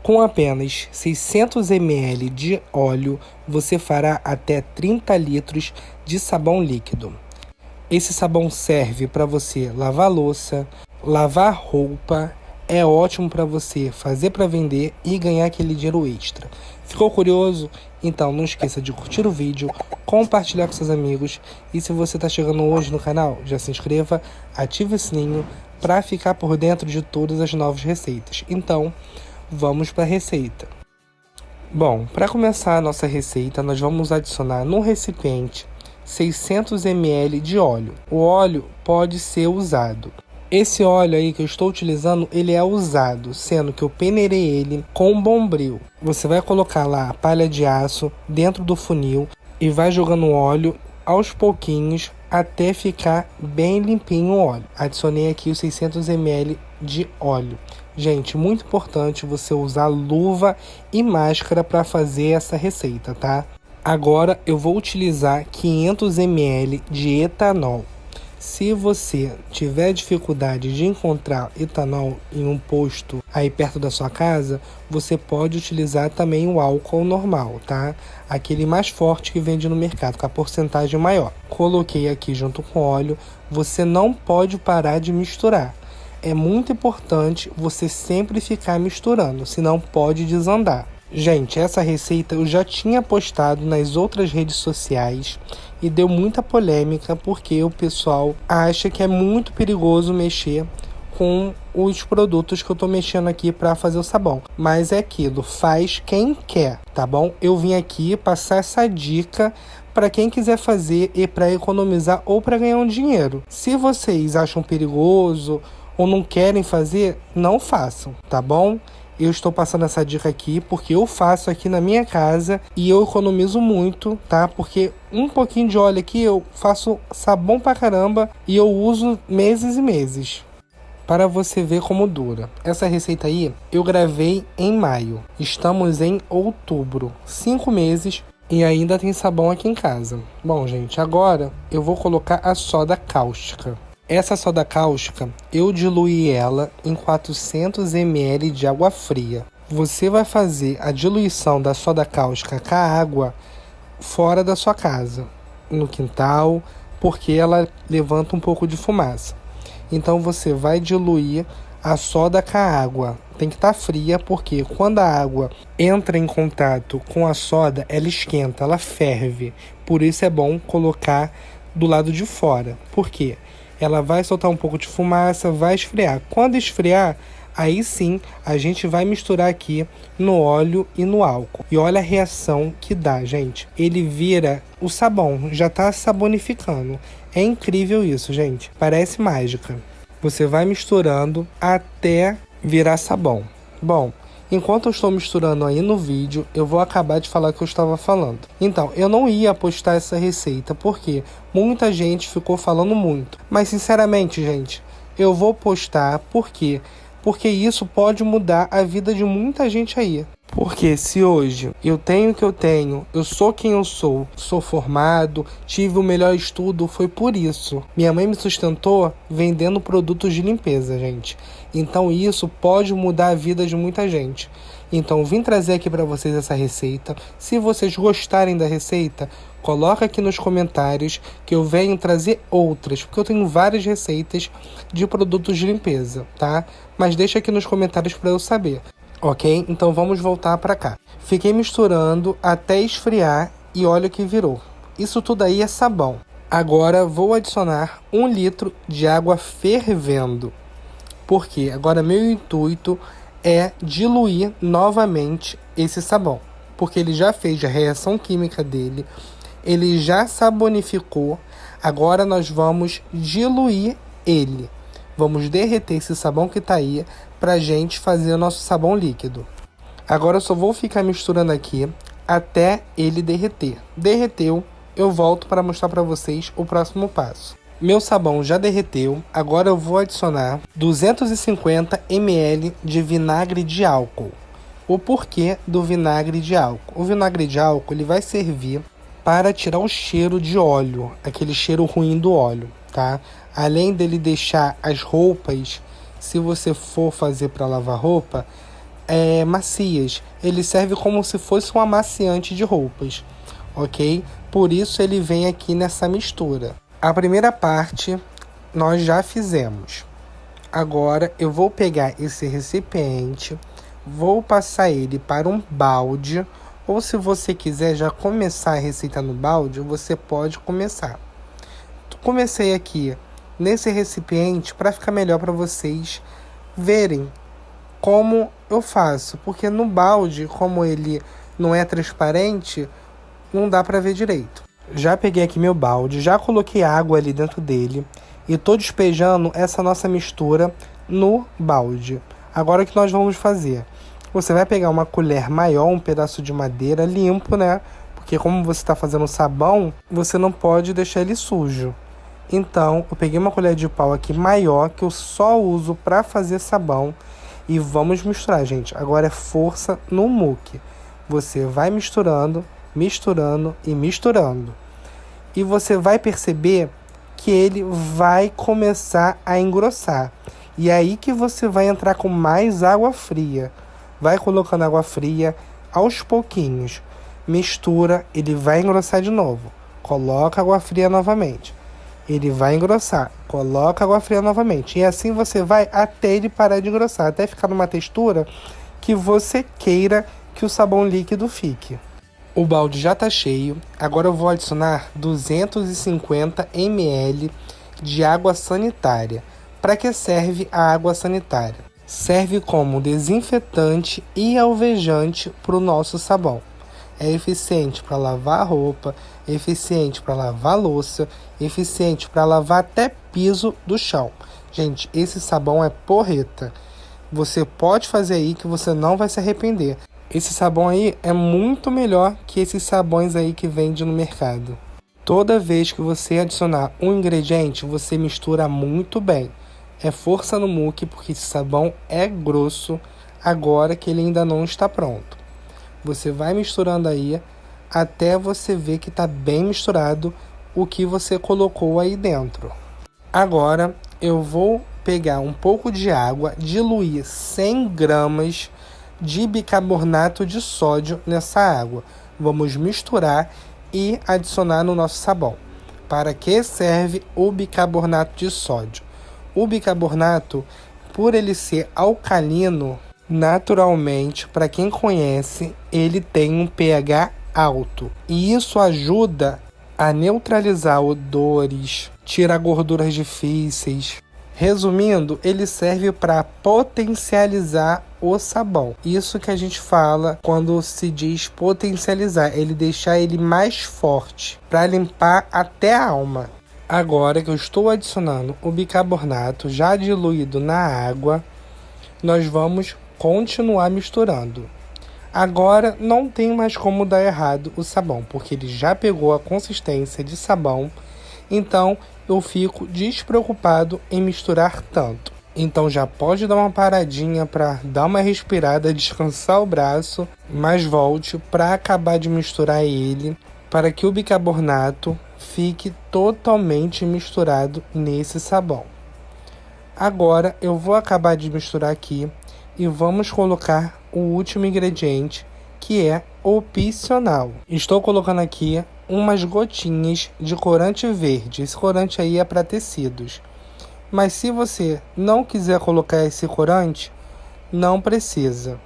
Com apenas 600 ml de óleo, você fará até 30 litros de sabão líquido. Esse sabão serve para você lavar louça, lavar roupa, é ótimo para você fazer para vender e ganhar aquele dinheiro extra. Ficou curioso? Então não esqueça de curtir o vídeo, compartilhar com seus amigos e se você está chegando hoje no canal, já se inscreva, ative o sininho para ficar por dentro de todas as novas receitas. Então, vamos para a receita. Bom, para começar a nossa receita, nós vamos adicionar no recipiente 600 ml de óleo. O óleo pode ser usado. Esse óleo aí que eu estou utilizando, ele é usado, sendo que eu peneirei ele com bombril. Você vai colocar lá a palha de aço dentro do funil e vai jogando óleo aos pouquinhos até ficar bem limpinho o óleo. Adicionei aqui os 600 ml de óleo. Gente, muito importante você usar luva e máscara para fazer essa receita, tá? Agora eu vou utilizar 500 ml de etanol. Se você tiver dificuldade de encontrar etanol em um posto aí perto da sua casa, você pode utilizar também o álcool normal, tá? Aquele mais forte que vende no mercado, com a porcentagem maior. Coloquei aqui junto com óleo, você não pode parar de misturar. É muito importante você sempre ficar misturando, senão pode desandar. Gente, essa receita eu já tinha postado nas outras redes sociais e deu muita polêmica porque o pessoal acha que é muito perigoso mexer com os produtos que eu tô mexendo aqui para fazer o sabão. Mas é aquilo, faz quem quer, tá bom? Eu vim aqui passar essa dica para quem quiser fazer e para economizar ou para ganhar um dinheiro. Se vocês acham perigoso ou não querem fazer, não façam, tá bom? Eu estou passando essa dica aqui porque eu faço aqui na minha casa e eu economizo muito, tá? Porque um pouquinho de óleo aqui eu faço sabão pra caramba e eu uso meses e meses. Para você ver como dura. Essa receita aí eu gravei em maio. Estamos em outubro. 5 meses e ainda tem sabão aqui em casa. Bom, gente, agora eu vou colocar a soda cáustica. Essa soda cáustica, eu diluí ela em 400 ml de água fria. Você vai fazer a diluição da soda cáustica com a água fora da sua casa, no quintal, porque ela levanta um pouco de fumaça. Então você vai diluir a soda com a água. Tem que estar fria, porque quando a água entra em contato com a soda, ela esquenta, ela ferve. Por isso é bom colocar do lado de fora. Por quê? Ela vai soltar um pouco de fumaça, vai esfriar. Quando esfriar, aí sim a gente vai misturar aqui no óleo e no álcool. E olha a reação que dá, gente. Ele vira o sabão, já tá sabonificando. É incrível isso, gente. Parece mágica. Você vai misturando até virar sabão. Bom, enquanto eu estou misturando aí no vídeo, eu vou acabar de falar o que eu estava falando. Então, eu não ia postar essa receita, porque muita gente ficou falando muito. Mas, sinceramente, gente, eu vou postar porque isso pode mudar a vida de muita gente aí. Porque se hoje eu tenho o que eu tenho, eu sou quem eu sou formado, tive o melhor estudo, foi por isso. Minha mãe me sustentou vendendo produtos de limpeza, gente. Então isso pode mudar a vida de muita gente. Então vim trazer aqui para vocês essa receita. Se vocês gostarem da receita, coloca aqui nos comentários que eu venho trazer outras, porque eu tenho várias receitas de produtos de limpeza, tá? Mas deixa aqui nos comentários para eu saber. Ok? Então vamos voltar para cá. Fiquei misturando até esfriar e olha o que virou. Isso tudo aí é sabão. Agora vou adicionar 1 litro de água fervendo. Porque agora meu intuito é diluir novamente esse sabão. Porque ele já fez a reação química dele, ele já sabonificou. Agora nós vamos diluir ele. Vamos derreter esse sabão que tá aí pra gente fazer o nosso sabão líquido. Agora eu só vou ficar misturando aqui até ele derreter. Derreteu, eu volto para mostrar para vocês o próximo passo. Meu sabão já derreteu, agora eu vou adicionar 250 ml de vinagre de álcool. O porquê do vinagre de álcool? O vinagre de álcool ele vai servir para tirar o cheiro de óleo, aquele cheiro ruim do óleo, tá? Além dele deixar as roupas, se você for fazer para lavar roupa, macias. Ele serve como se fosse um amaciante de roupas, ok? Por isso ele vem aqui nessa mistura. A primeira parte nós já fizemos. Agora eu vou pegar esse recipiente, vou passar ele para um balde, ou se você quiser já começar a receita no balde, você pode começar. Comecei aqui nesse recipiente para ficar melhor para vocês verem como eu faço, porque no balde, como ele não é transparente, não dá para ver direito. Já peguei aqui meu balde, já coloquei água ali dentro dele e estou despejando essa nossa mistura no balde. Agora o que nós vamos fazer? Você vai pegar uma colher maior, um pedaço de madeira limpo, né? Porque como você está fazendo sabão, você não pode deixar ele sujo. Então, eu peguei uma colher de pau aqui maior, que eu só uso para fazer sabão. E vamos misturar, gente. Agora é força no muque. Você vai misturando, misturando e misturando. E você vai perceber que ele vai começar a engrossar. E é aí que você vai entrar com mais água fria. Vai colocando água fria aos pouquinhos. Mistura, ele vai engrossar de novo. Coloca água fria novamente. Ele vai engrossar. Coloca água fria novamente. E assim você vai até ele parar de engrossar. Até ficar numa textura que você queira que o sabão líquido fique. O balde já está cheio. Agora eu vou adicionar 250 ml de água sanitária. Para que serve a água sanitária? Serve como desinfetante e alvejante para o nosso sabão. É eficiente para lavar a roupa, eficiente para lavar a louça, eficiente para lavar até piso do chão. Gente, esse sabão é porreta. Você pode fazer aí que você não vai se arrepender. Esse sabão aí é muito melhor que esses sabões aí que vende no mercado. Toda vez que você adicionar um ingrediente, você mistura muito bem. É força no muque, porque esse sabão é grosso agora que ele ainda não está pronto. Você vai misturando aí até você ver que está bem misturado o que você colocou aí dentro. Agora eu vou pegar um pouco de água, diluir 100 gramas de bicarbonato de sódio nessa água. Vamos misturar e adicionar no nosso sabão. Para que serve o bicarbonato de sódio? O bicarbonato, por ele ser alcalino, naturalmente, para quem conhece, ele tem um pH alto. E isso ajuda a neutralizar odores, tirar gorduras difíceis. Resumindo, ele serve para potencializar o sabão. Isso que a gente fala quando se diz potencializar, ele deixar ele mais forte, para limpar até a alma. Agora que eu estou adicionando o bicarbonato já diluído na água, nós vamos continuar misturando. Agora não tem mais como dar errado o sabão, porque ele já pegou a consistência de sabão, então eu fico despreocupado em misturar tanto. Então já pode dar uma paradinha para dar uma respirada, descansar o braço, mas volte para acabar de misturar ele, para que o bicarbonato fique totalmente misturado nesse sabão. Agora eu vou acabar de misturar aqui e vamos colocar o último ingrediente, que é opcional. Estou colocando aqui umas gotinhas de corante verde. Esse corante aí é para tecidos. Mas se você não quiser colocar esse corante, não precisa.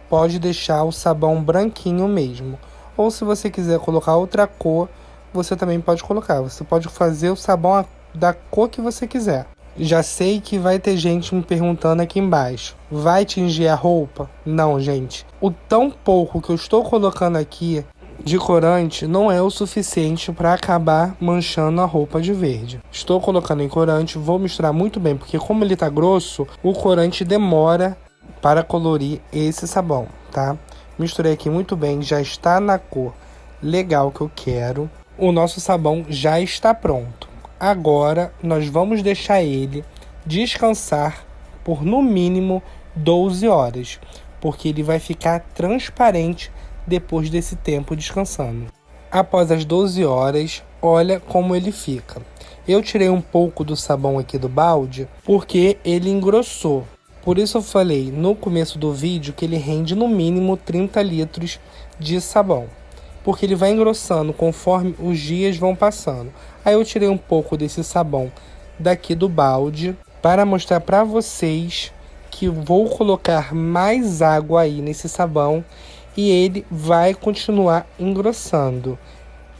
Pode deixar o sabão branquinho mesmo. Ou se você quiser colocar outra cor, você também pode colocar. Você pode fazer o sabão da cor que você quiser. Já sei que vai ter gente me perguntando aqui embaixo. Vai tingir a roupa? Não, gente. O tão pouco que eu estou colocando aqui de corante não é o suficiente para acabar manchando a roupa de verde. Estou colocando em corante, vou misturar muito bem, porque como ele está grosso, o corante demora para colorir esse sabão, tá? Misturei aqui muito bem, já está na cor legal que eu quero. O nosso sabão já está pronto. Agora nós vamos deixar ele descansar por no mínimo 12 horas, porque ele vai ficar transparente depois desse tempo descansando. Após as 12 horas, olha como ele fica. Eu tirei um pouco do sabão aqui do balde porque ele engrossou. Por isso eu falei no começo do vídeo que ele rende no mínimo 30 litros de sabão, porque ele vai engrossando conforme os dias vão passando. Aí eu tirei um pouco desse sabão daqui do balde para mostrar para vocês que vou colocar mais água aí nesse sabão e ele vai continuar engrossando.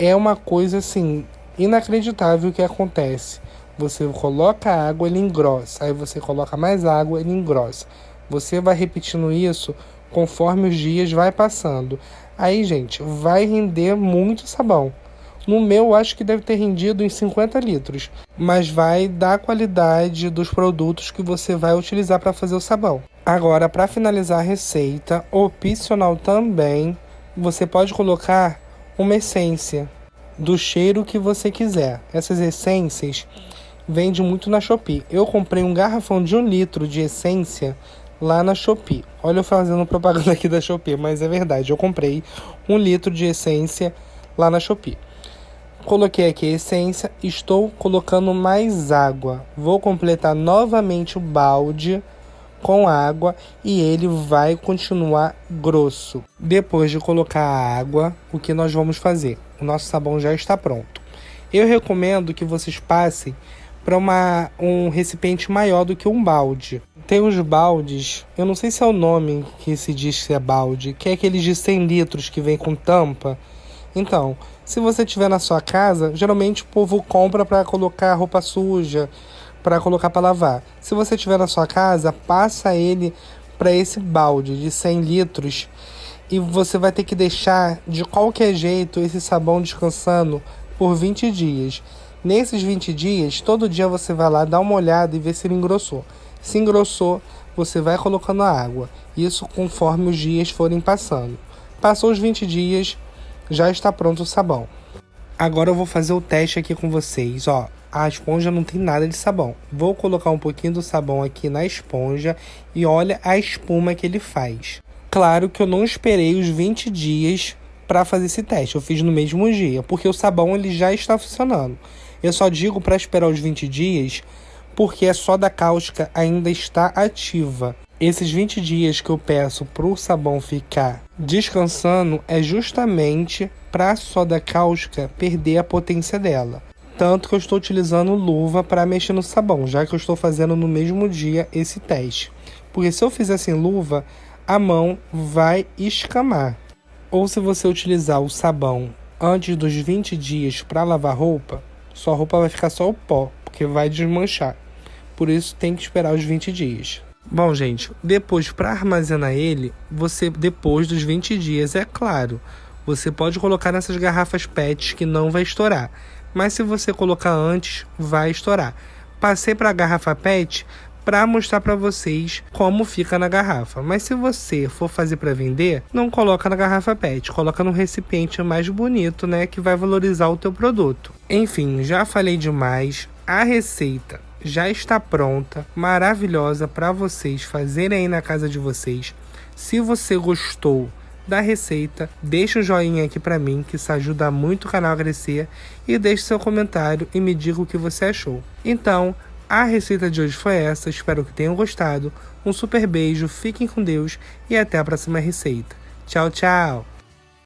É uma coisa assim inacreditável que acontece. Você coloca água, ele engrossa. Aí você coloca mais água, ele engrossa. Você vai repetindo isso conforme os dias vai passando. Aí, gente, vai render muito sabão. No meu, acho que deve ter rendido em 50 litros. Mas vai dar a qualidade dos produtos que você vai utilizar para fazer o sabão. Agora, para finalizar a receita, opcional também, você pode colocar uma essência do cheiro que você quiser. Essas essências vende muito na Shopee. Eu comprei um garrafão de 1 litro de essência lá na Shopee. Olha eu fazendo propaganda aqui da Shopee, mas é verdade. Eu comprei 1 litro de essência lá na Shopee. Coloquei aqui a essência, estou colocando mais água. Vou completar novamente o balde com água e ele vai continuar grosso. Depois de colocar a água, o que nós vamos fazer? O nosso sabão já está pronto. Eu recomendo que vocês passem para um recipiente maior do que um balde. Tem os baldes, eu não sei se é o nome que se diz que é balde, que é aqueles de 100 litros que vem com tampa. Então, se você tiver na sua casa, geralmente o povo compra para colocar roupa suja, para colocar para lavar. Se você tiver na sua casa, passa ele para esse balde de 100 litros e você vai ter que deixar de qualquer jeito esse sabão descansando por 20 dias. Nesses 20 dias, todo dia você vai lá dar uma olhada e ver se ele engrossou. Se engrossou, você vai colocando a água. Isso conforme os dias forem passando. Passou os 20 dias, já está pronto o sabão. Agora eu vou fazer o teste aqui com vocês. Ó, a esponja não tem nada de sabão. Vou colocar um pouquinho do sabão aqui na esponja e olha a espuma que ele faz. Claro que eu não esperei os 20 dias para fazer esse teste. Eu fiz no mesmo dia, porque o sabão ele já está funcionando. Eu só digo para esperar os 20 dias porque a soda cáustica ainda está ativa. Esses 20 dias que eu peço para o sabão ficar descansando é justamente para a soda cáustica perder a potência dela. Tanto que eu estou utilizando luva para mexer no sabão, já que eu estou fazendo no mesmo dia esse teste. Porque se eu fizer sem luva, a mão vai escamar. Ou se você utilizar o sabão antes dos 20 dias para lavar roupa, sua roupa vai ficar só o pó, porque vai desmanchar. Por isso tem que esperar os 20 dias. Bom, gente, depois para armazenar ele, você depois dos 20 dias, é claro, você pode colocar nessas garrafas PET que não vai estourar. Mas se você colocar antes, vai estourar. Passei para a garrafa PET para mostrar para vocês como fica na garrafa. Mas se você for fazer para vender, não coloca na garrafa PET, coloca no recipiente mais bonito, né, que vai valorizar o teu produto. Enfim, já falei demais. A receita já está pronta, maravilhosa para vocês fazerem aí na casa de vocês. Se você gostou da receita, deixa um joinha aqui para mim, que isso ajuda muito o canal a crescer, e deixe seu comentário e me diga o que você achou. Então, a receita de hoje foi essa, espero que tenham gostado. Um super beijo, fiquem com Deus e até a próxima receita. Tchau, tchau!